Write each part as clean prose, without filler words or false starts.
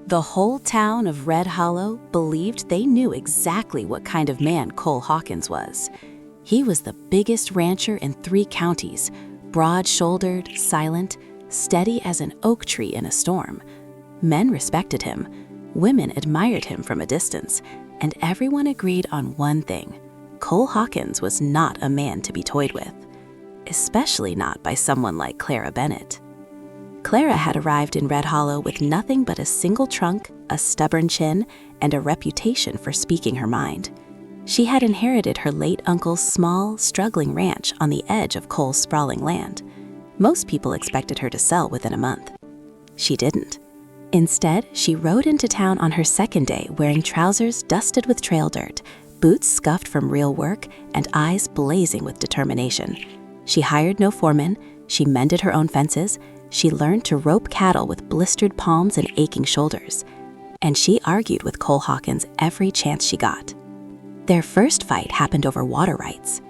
The whole town of Red Hollow believed they knew exactly what kind of man Cole Hawkins was. He was the biggest rancher in 3 counties, broad-shouldered, silent, steady as an oak tree in a storm. Men respected him, women admired him from a distance, and everyone agreed on one thing: Cole Hawkins was not a man to be toyed with, especially not by someone like Clara Bennett. Clara had arrived in Red Hollow with nothing but a single trunk, a stubborn chin, and a reputation for speaking her mind. She had inherited her late uncle's small, struggling ranch on the edge of Cole's sprawling land. Most people expected her to sell within a month. She didn't. Instead, she rode into town on her second day wearing trousers dusted with trail dirt, boots scuffed from real work, and eyes blazing with determination. She hired no foreman, she mended her own fences, she learned to rope cattle with blistered palms and aching shoulders. And she argued with Cole Hawkins every chance she got. Their first fight happened over water rights.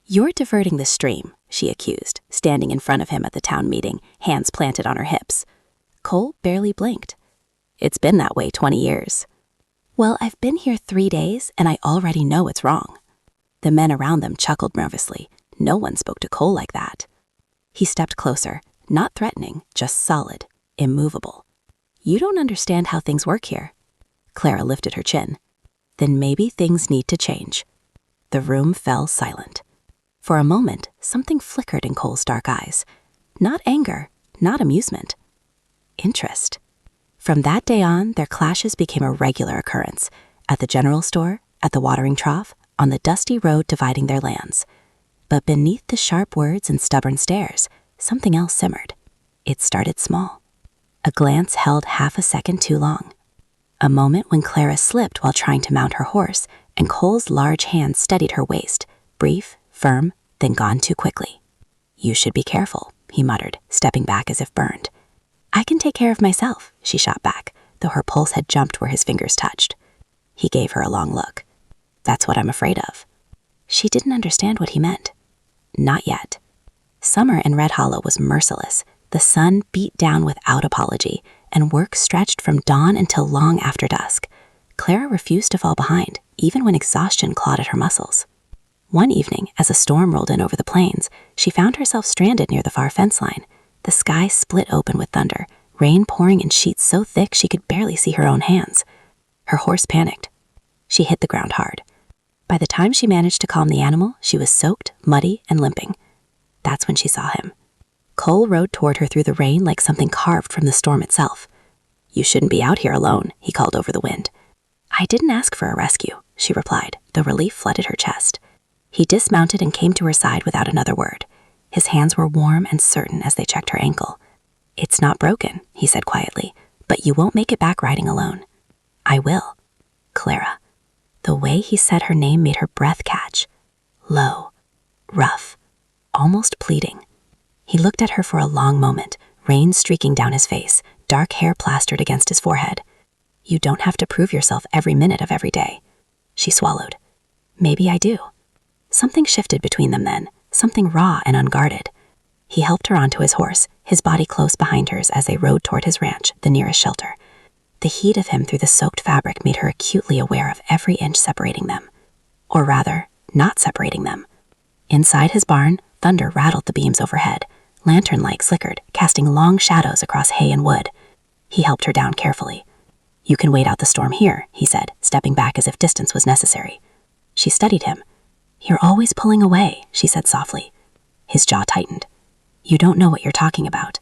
"You're diverting the stream," she accused, standing in front of him at the town meeting, hands planted on her hips. Cole barely blinked. "It's been that way 20 years. "Well, I've been here 3 days, and I already know it's wrong." The men around them chuckled nervously. No one spoke to Cole like that. He stepped closer, not threatening, just solid, immovable. "You don't understand how things work here." Clara lifted her chin. "Then maybe things need to change." The room fell silent. For a moment, something flickered in Cole's dark eyes. Not anger, not amusement. Interest. From that day on, their clashes became a regular occurrence. At the general store, at the watering trough, on the dusty road dividing their lands. But beneath the sharp words and stubborn stares, something else simmered. It started small. A glance held half a second too long. A moment when Clara slipped while trying to mount her horse, and Cole's large hand steadied her waist, brief, firm, then gone too quickly. "You should be careful," he muttered, stepping back as if burned. "I can take care of myself," she shot back, though her pulse had jumped where his fingers touched. He gave her a long look. "That's what I'm afraid of." She didn't understand what he meant. Not yet. Summer in Red Hollow was merciless. The sun beat down without apology, and work stretched from dawn until long after dusk. Clara refused to fall behind, even when exhaustion clawed at her muscles. One evening, as a storm rolled in over the plains, she found herself stranded near the far fence line. The sky split open with thunder, rain pouring in sheets so thick she could barely see her own hands. Her horse panicked. She hit the ground hard. By the time she managed to calm the animal, she was soaked, muddy, and limping. That's when she saw him. Cole rode toward her through the rain like something carved from the storm itself. "You shouldn't be out here alone," he called over the wind. "I didn't ask for a rescue," she replied, though relief flooded her chest. He dismounted and came to her side without another word. His hands were warm and certain as they checked her ankle. "It's not broken," he said quietly, "but you won't make it back riding alone." "I will." Clara. The way he said her name made her breath catch. Low, rough, almost pleading. He looked at her for a long moment, rain streaking down his face, dark hair plastered against his forehead. "You don't have to prove yourself every minute of every day." She swallowed. "Maybe I do." Something shifted between them then, something raw and unguarded. He helped her onto his horse, his body close behind hers as they rode toward his ranch, the nearest shelter. The heat of him through the soaked fabric made her acutely aware of every inch separating them. Or rather, not separating them. Inside his barn, thunder rattled the beams overhead. Lantern lights flickered, casting long shadows across hay and wood. He helped her down carefully. "You can wait out the storm here," he said, stepping back as if distance was necessary. She studied him. "You're always pulling away," she said softly. His jaw tightened. "You don't know what you're talking about."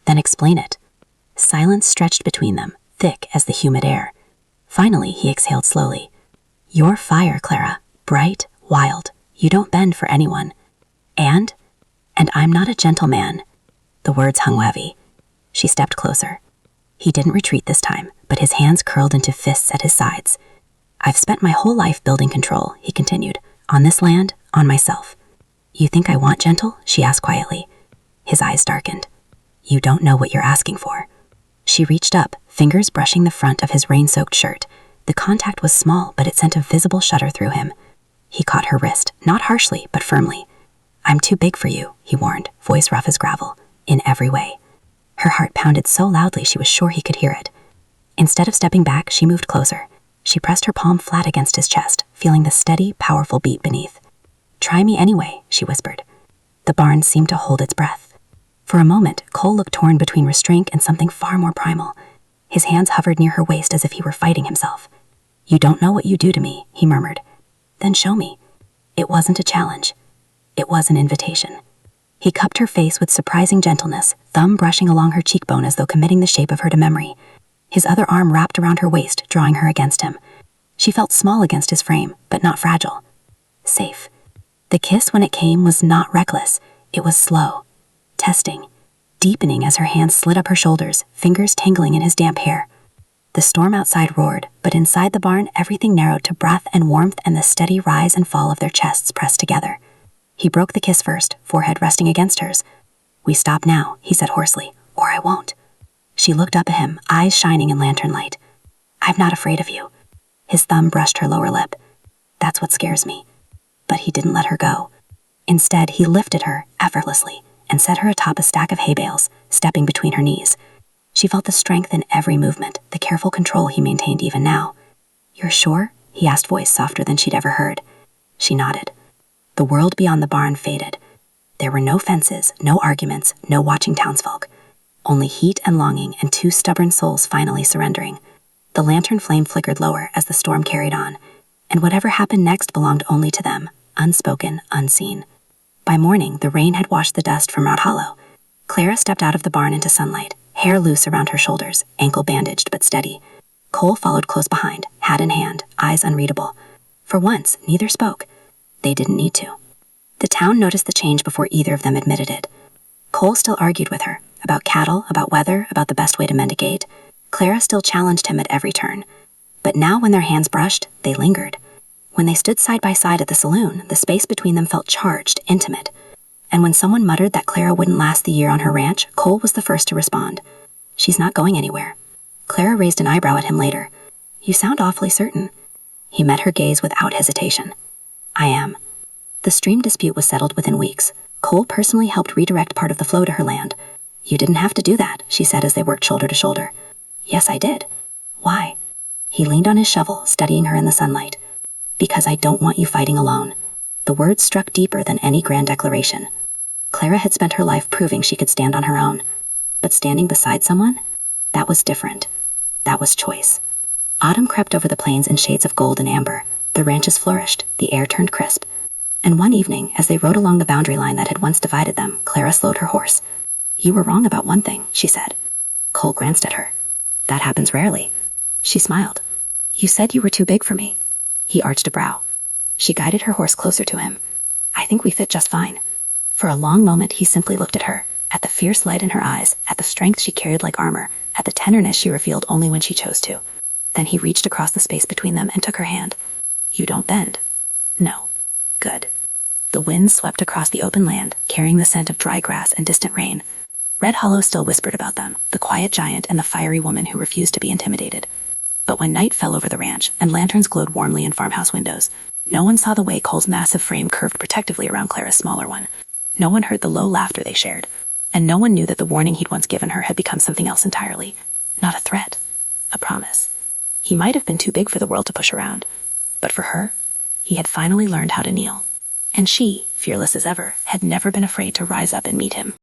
"Then explain it." Silence stretched between them, thick as the humid air. Finally, he exhaled slowly. "You're fire, Clara. Bright, wild. You don't bend for anyone. And I'm not a gentleman." The words hung heavy. She stepped closer. He didn't retreat this time, but his hands curled into fists at his sides. "I've spent my whole life building control," he continued. "On this land, on myself." "You think I want gentle?" she asked quietly. His eyes darkened. "You don't know what you're asking for." She reached up, fingers brushing the front of his rain-soaked shirt. The contact was small, but it sent a visible shudder through him. He caught her wrist, not harshly, but firmly. "I'm too big for you," he warned, voice rough as gravel, "in every way." Her heart pounded so loudly she was sure he could hear it. Instead of stepping back, she moved closer. She pressed her palm flat against his chest, feeling the steady, powerful beat beneath. "Try me anyway," she whispered. The barn seemed to hold its breath. For a moment, Cole looked torn between restraint and something far more primal. His hands hovered near her waist as if he were fighting himself. "You don't know what you do to me," he murmured. "Then show me." It wasn't a challenge. It was an invitation. He cupped her face with surprising gentleness, thumb brushing along her cheekbone as though committing the shape of her to memory. His other arm wrapped around her waist, drawing her against him. She felt small against his frame, but not fragile. Safe. The kiss, when it came, was not reckless. It was slow, testing, deepening as her hands slid up her shoulders, fingers tangling in his damp hair. The storm outside roared, but inside the barn, everything narrowed to breath and warmth and the steady rise and fall of their chests pressed together. He broke the kiss first, forehead resting against hers. "We stop now," he said hoarsely, "or I won't." She looked up at him, eyes shining in lantern light. "I'm not afraid of you." His thumb brushed her lower lip. "That's what scares me." But he didn't let her go. Instead, he lifted her, effortlessly, and set her atop a stack of hay bales, stepping between her knees. She felt the strength in every movement, the careful control he maintained even now. "You're sure?" he asked, voice softer than she'd ever heard. She nodded. The world beyond the barn faded. There were no fences, no arguments, no watching townsfolk. Only heat and longing and two stubborn souls finally surrendering. The lantern flame flickered lower as the storm carried on, and whatever happened next belonged only to them, unspoken, unseen. By morning, the rain had washed the dust from Rout Hollow. Clara stepped out of the barn into sunlight, hair loose around her shoulders, ankle bandaged but steady. Cole followed close behind, hat in hand, eyes unreadable. For once, neither spoke. They didn't need to. The town noticed the change before either of them admitted it. Cole still argued with her, about cattle, about weather, about the best way to mend a gate. Clara still challenged him at every turn. But now when their hands brushed, they lingered. When they stood side by side at the saloon, the space between them felt charged, intimate. And when someone muttered that Clara wouldn't last the year on her ranch, Cole was the first to respond. "She's not going anywhere." Clara raised an eyebrow at him later. "You sound awfully certain." He met her gaze without hesitation. "I am." The stream dispute was settled within weeks. Cole personally helped redirect part of the flow to her land. "You didn't have to do that," she said as they worked shoulder to shoulder. "Yes, I did." "Why?" He leaned on his shovel, studying her in the sunlight. "Because I don't want you fighting alone." The words struck deeper than any grand declaration. Clara had spent her life proving she could stand on her own. But standing beside someone? That was different. That was choice. Autumn crept over the plains in shades of gold and amber. The ranches flourished, the air turned crisp. And one evening, as they rode along the boundary line that had once divided them, Clara slowed her horse. "You were wrong about one thing," she said. Cole glanced at her. "That happens rarely." She smiled. "You said you were too big for me." He arched a brow. She guided her horse closer to him. "I think we fit just fine." For a long moment, he simply looked at her, at the fierce light in her eyes, at the strength she carried like armor, at the tenderness she revealed only when she chose to. Then he reached across the space between them and took her hand. "You don't bend." "No." "Good." The wind swept across the open land, carrying the scent of dry grass and distant rain. Red Hollow still whispered about them, the quiet giant and the fiery woman who refused to be intimidated. But when night fell over the ranch and lanterns glowed warmly in farmhouse windows, no one saw the way Cole's massive frame curved protectively around Clara's smaller one. No one heard the low laughter they shared, and no one knew that the warning he'd once given her had become something else entirely. Not a threat, a promise. He might have been too big for the world to push around, but for her, he had finally learned how to kneel. And she, fearless as ever, had never been afraid to rise up and meet him.